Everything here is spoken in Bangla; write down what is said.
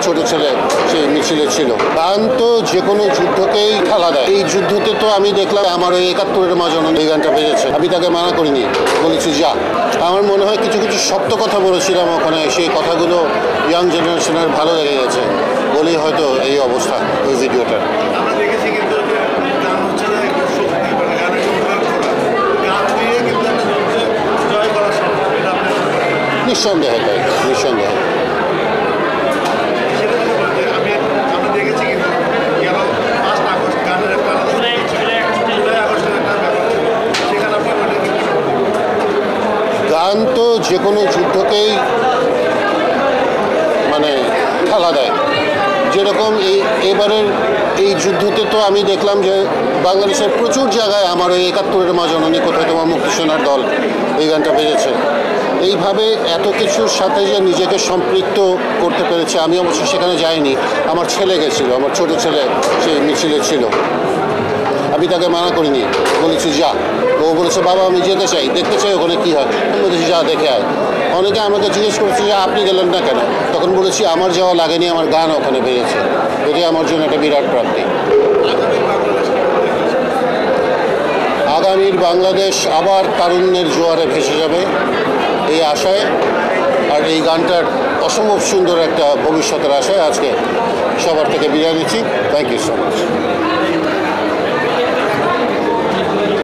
ছোট ছেলে সেই মিছিলে ছিল। গান তো যে কোনো যুদ্ধকেই ঠেলা দেয়। এই যুদ্ধতে তো আমি দেখলাম আমার ওই 71-এর মা জননী এই গানটা বেজেছে। আমি তাকে মানা করিনি, বলেছি যা। আমার মনে হয় কিছু কিছু শক্ত কথা বলেছিলাম ওখানে, সেই কথাগুলো ইয়াং জেনারেশনের ভালো লেগে গেছে বলেই হয়তো এই অবস্থা ওই ভিডিওটার। নিঃসন্দেহে তাই, নিঃসন্দেহে। গান তো যে কোনো যুদ্ধকেই মানে ঠেলা দেয়। যেরকম এবারের এই যুদ্ধতে তো আমি দেখলাম যে বাংলাদেশের প্রচুর জায়গায় আমার ওই 71-এর মা জননী কোথায় তোমার মুক্তি সেনার দল এই গানটা বেজেছে। এইভাবে এত কিছুর সাথে যে নিজেকে সম্পৃক্ত করতে পেরেছে, আমি অবশ্য সেখানে যাইনি, আমার ছেলে গেছিলো, আমার ছোট ছেলে সেই মিছিলে ছিল। আমি তাকে মানা করিনি, বলেছি যা। ও বলেছে বাবা আমি যেতে চাই, দেখতে চাই ওখানে কী হয়। আমি বলেছি যা, দেখে আয়। অনেকে আমাকে জিজ্ঞেস করেছে যে আপনি গেলেন না কেন, তখন বলেছি আমার যাওয়া লাগেনি, আমার গান ওখানে বেরিয়েছে, এটি আমার জন্য একটা বিরাট প্রাপ্তি। আগামীর বাংলাদেশ আবার তারুণ্যের জোয়ারে ভেসে যাবে এই আশায়, আর এই গানটার অসম্ভব সুন্দর একটা ভবিষ্যতের আশায় আজকে সবার থেকে বিদায় নিচ্ছি। Thank you so much.